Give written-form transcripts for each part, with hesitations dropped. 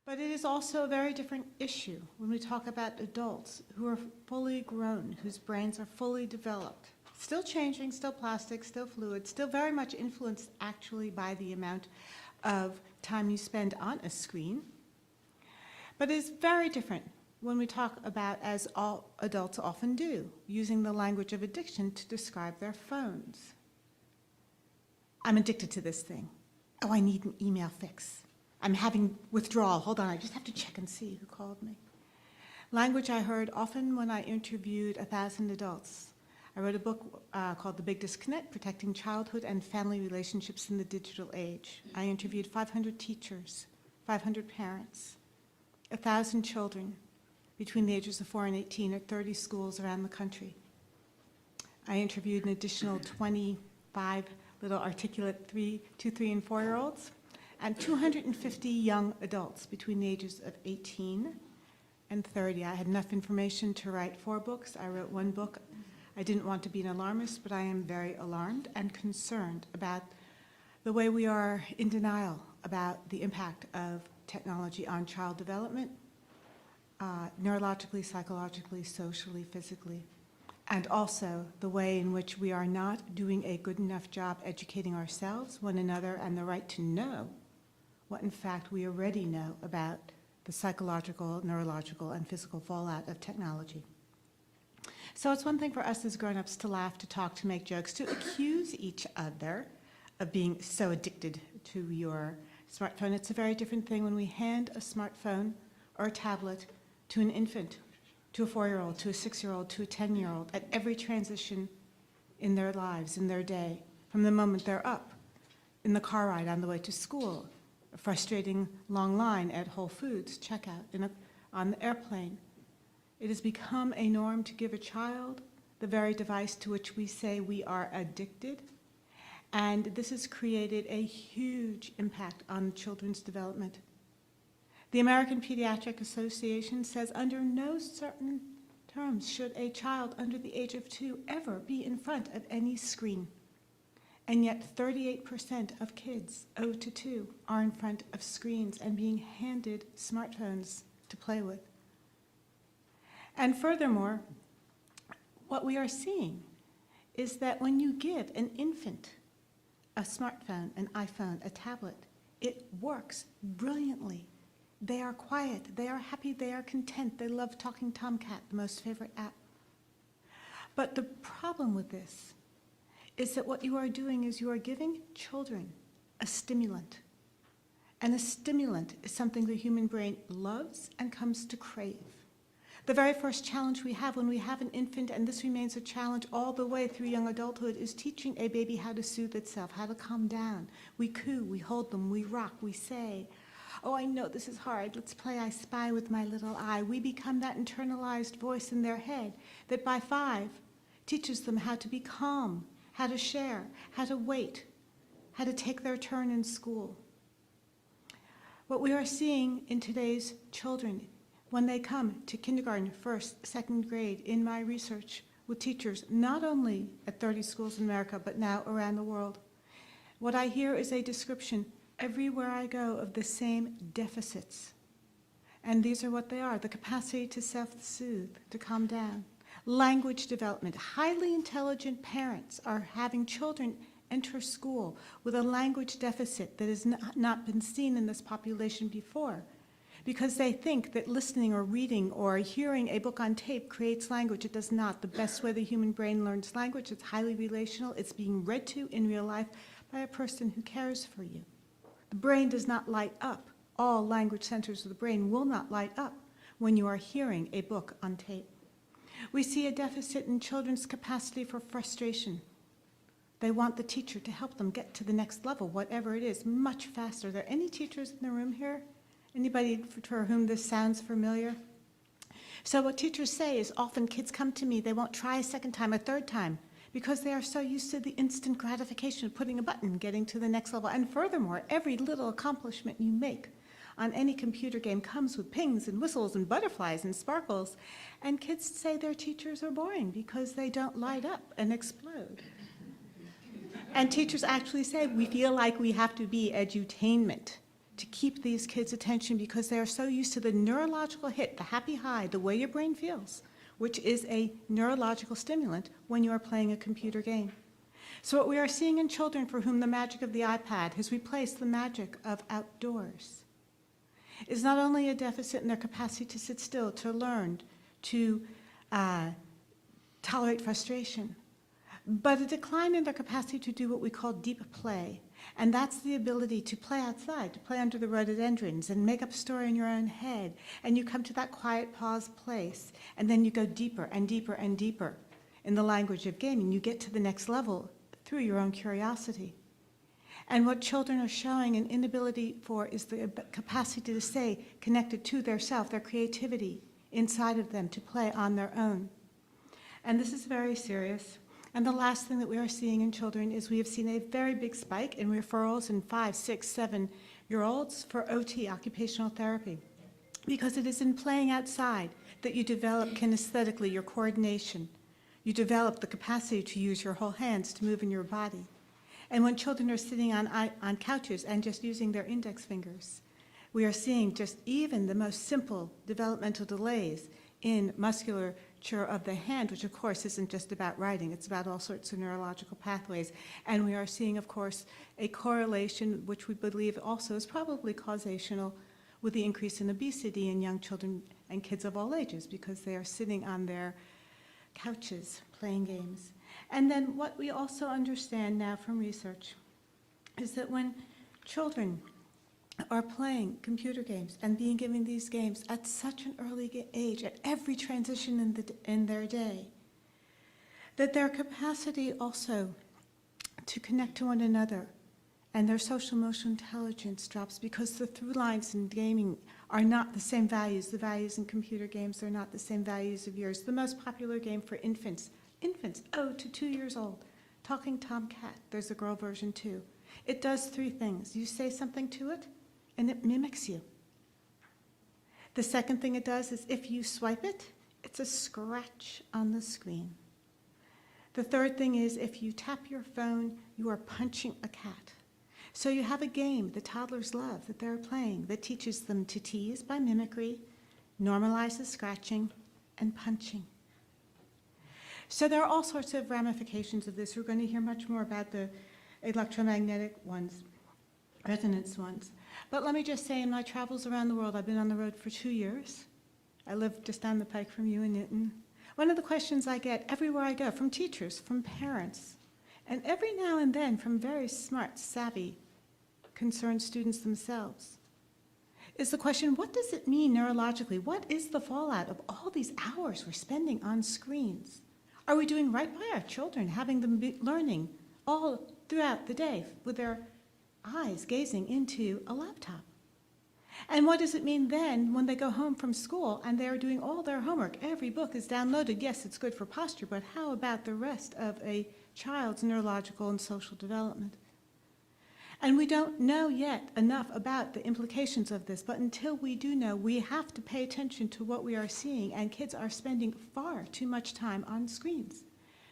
But it is also a very different issue when we talk about adults who are fully grown, whose brains are fully developed. Still changing, still plastic, still fluid, still very much influenced actually by the amount of time you spend on a screen. But it's very different when we talk about, as all adults often do, using the language of addiction to describe their phones. I'm addicted to this thing. Oh, I need an email fix. I'm having withdrawal. Hold on, I just have to check and see who called me. Language I heard often when I interviewed 1,000 adults. I wrote a book called The Big Disconnect, Protecting Childhood and Family Relationships in the Digital Age. I interviewed 500 teachers, 500 parents, 1,000 children between the ages of 4 and 18 at 30 schools around the country. I interviewed an additional 25 little articulate 2, 3, and 4-year-olds, and 250 young adults between the ages of 18 and 30. I had enough information to write 4 books. I wrote 1 book. I didn't want to be an alarmist, but I am very alarmed and concerned about the way we are in denial about the impact of technology on child development, neurologically, psychologically, socially, physically, and also the way in which we are not doing a good enough job educating ourselves, one another, and the right to know what in fact we already know about the psychological, neurological, and physical fallout of technology. So it's one thing for us as grown-ups to laugh, to talk, to make jokes, to accuse each other of being so addicted to your smartphone. It's a very different thing when we hand a smartphone or a tablet to an infant, to a 4-year-old, to a 6-year-old, to a 10-year-old, at every transition in their lives, in their day, from the moment they're up, in the car ride on the way to school, a frustrating long line at Whole Foods checkout, on the airplane. It has become a norm to give a child the very device to which we say we are addicted, and this has created a huge impact on children's development. The American Pediatric Association says under no certain terms should a child under the age of 2 ever be in front of any screen. And yet 38% of kids 0 to 2 are in front of screens and being handed smartphones to play with. And furthermore, what we are seeing is that when you give an infant a smartphone, an iPhone, a tablet, it works brilliantly. They are quiet, they are happy, they are content, they love Talking Tomcat, the most favorite app. But the problem with this is that what you are doing is you are giving children a stimulant. And a stimulant is something the human brain loves and comes to crave. The very first challenge we have when we have an infant, and this remains a challenge all the way through young adulthood, is teaching a baby how to soothe itself, how to calm down. We coo, we hold them, we rock, we say, oh, I know this is hard, let's play I Spy with my little eye. We become that internalized voice in their head that by 5 teaches them how to be calm, how to share, how to wait, how to take their turn in school. What we are seeing in today's children when they come to kindergarten, 1st, 2nd grade, in my research with teachers, not only at 30 schools in America, but now around the world, what I hear is a description everywhere I go of the same deficits. And these are what they are: the capacity to self-soothe, to calm down, language development. Highly intelligent parents are having children enter school with a language deficit that has not been seen in this population before, because they think that listening or reading or hearing a book on tape creates language. It does not. The best way the human brain learns language, it's highly relational. It's being read to in real life by a person who cares for you. The brain does not light up. All language centers of the brain will not light up when you are hearing a book on tape. We see a deficit in children's capacity for frustration. They want the teacher to help them get to the next level, whatever it is, much faster. Are there any teachers in the room here? Anybody for whom this sounds familiar? So what teachers say is often kids come to me, they won't try a second time, a third time, because they are so used to the instant gratification of putting a button, getting to the next level. And furthermore, every little accomplishment you make on any computer game comes with pings and whistles and butterflies and sparkles. And kids say their teachers are boring because they don't light up and explode. And teachers actually say, we feel like we have to be edutainment to keep these kids' attention because they are so used to the neurological hit, the happy high, the way your brain feels, which is a neurological stimulant when you are playing a computer game. So what we are seeing in children for whom the magic of the iPad has replaced the magic of outdoors is not only a deficit in their capacity to sit still, to learn, to tolerate frustration, but a decline in their capacity to do what we call deep play. And that's the ability to play outside, to play under the rhododendrons and make up a story in your own head. And you come to that quiet pause place, and then you go deeper and deeper and deeper in the language of gaming. You get to the next level through your own curiosity. And what children are showing an inability for is the capacity to stay connected to their self, their creativity inside of them, to play on their own. And this is very serious. And the last thing that we are seeing in children is we have seen a very big spike in referrals in 5, 6, 7-year-olds for OT, occupational therapy, because it is in playing outside that you develop kinesthetically your coordination. You develop the capacity to use your whole hands to move in your body. And when children are sitting on couches and just using their index fingers, we are seeing just even the most simple developmental delays in musculature of the hand, which of course isn't just about writing, it's about all sorts of neurological pathways. And we are seeing, of course, a correlation, which we believe also is probably causational, with the increase in obesity in young children and kids of all ages, because they are sitting on their couches playing games. And then what we also understand now from research is that when children are playing computer games and being given these games at such an early age, at every transition in their day, that their capacity also to connect to one another and their social emotional intelligence drops, because the through lines in gaming are not the same values. The values in computer games are not the same values of yours. The most popular game for infants 0 to 2 years old, Talking Tom Cat. There's a girl version too. It does 3 things. You say something to it, and it mimics you. The second thing it does is if you swipe it, it's a scratch on the screen. The third thing is if you tap your phone, you are punching a cat. So you have a game that toddlers love, that they're playing, that teaches them to tease by mimicry, normalizes scratching, and punching. So there are all sorts of ramifications of this. We're going to hear much more about the electromagnetic ones, resonance ones. But let me just say, in my travels around the world, I've been on the road for 2 years. I live just down the pike from you in Newton. One of the questions I get everywhere I go, from teachers, from parents, and every now and then from very smart, savvy, concerned students themselves, is the question, what does it mean neurologically? What is the fallout of all these hours we're spending on screens? Are we doing right by our children, having them be learning all throughout the day with their eyes gazing into a laptop? And what does it mean then when they go home from school and they're doing all their homework? Every book is downloaded. Yes, it's good for posture, but how about the rest of a child's neurological and social development? And we don't know yet enough about the implications of this, but until we do know, we have to pay attention to what we are seeing, and kids are spending far too much time on screens.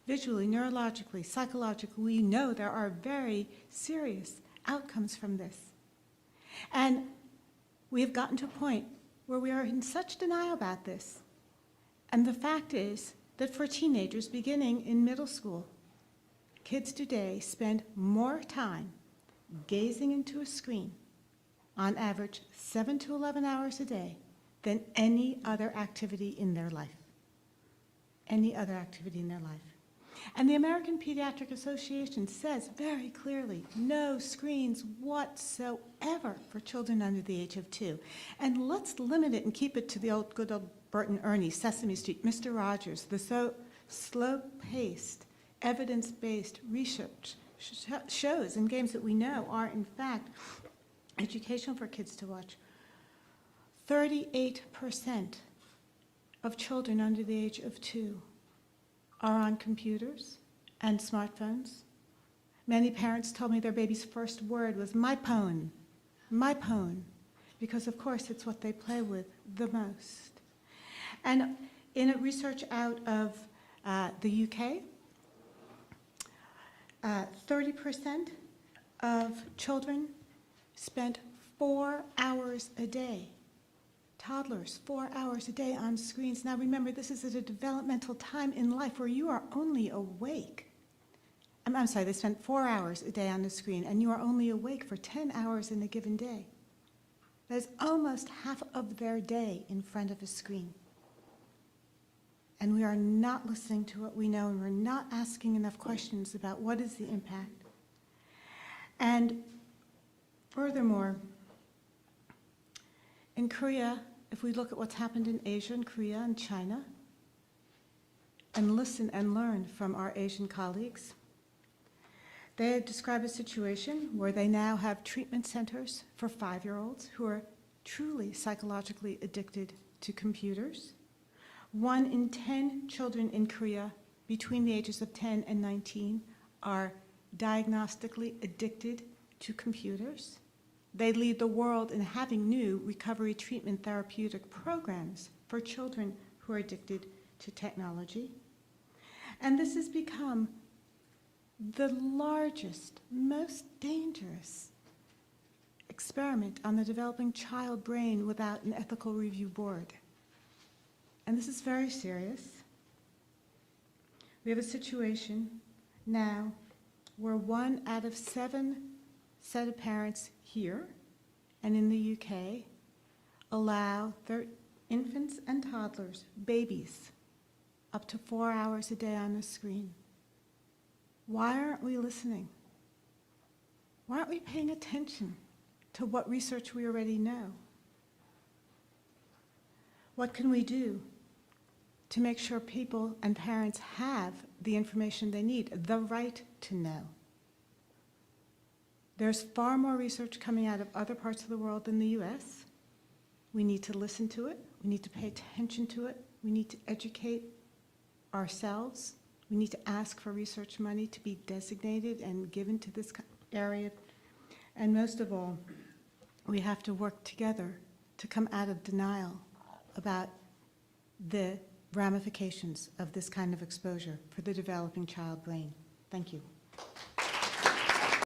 Visually, neurologically, psychologically, we know there are very serious outcomes from this. And we have gotten to a point where we are in such denial about this. And the fact is that for teenagers beginning in middle school, kids today spend more time gazing into a screen, on average 7 to 11 hours a day, than any other activity in their life. Any other activity in their life. And the American Pediatric Association says very clearly, no screens whatsoever for children under the age of 2. And let's limit it and keep it to the good old Bert and Ernie, Sesame Street, Mr. Rogers, the so slow-paced, evidence-based research shows and games that we know are, in fact, educational for kids to watch. 38% of children under the age of 2 are on computers and smartphones. Many parents told me their baby's first word was my pone, because of course it's what they play with the most. And in a research out of the UK, 30% of children spent 4 hours a day. Toddlers, 4 hours a day on screens. Now remember, this is at a developmental time in life where you are only awake. I'm sorry, they spent 4 hours a day on the screen, and you are only awake for 10 hours in a given day. That is almost half of their day in front of a screen. And we are not listening to what we know, and we're not asking enough questions about what is the impact. And furthermore, in Korea, if we look at what's happened in Asia and Korea and China, and listen and learn from our Asian colleagues, they describe a situation where they now have treatment centers for 5-year-olds who are truly psychologically addicted to computers. 1 in 10 children in Korea between the ages of 10 and 19 are diagnostically addicted to computers. They lead the world in having new recovery treatment therapeutic programs for children who are addicted to technology. And this has become the largest, most dangerous experiment on the developing child brain without an ethical review board. And this is very serious. We have a situation now where 1 out of 7 set of parents here and in the UK allow their infants and toddlers, babies, up to 4 hours a day on the screen. Why aren't we listening? Why aren't we paying attention to what research we already know? What can we do to make sure people and parents have the information they need, the right to know? There's far more research coming out of other parts of the world than the US. We need to listen to it. We need to pay attention to it. We need to educate ourselves. We need to ask for research money to be designated and given to this area. And most of all, we have to work together to come out of denial about the ramifications of this kind of exposure for the developing child brain. Thank you.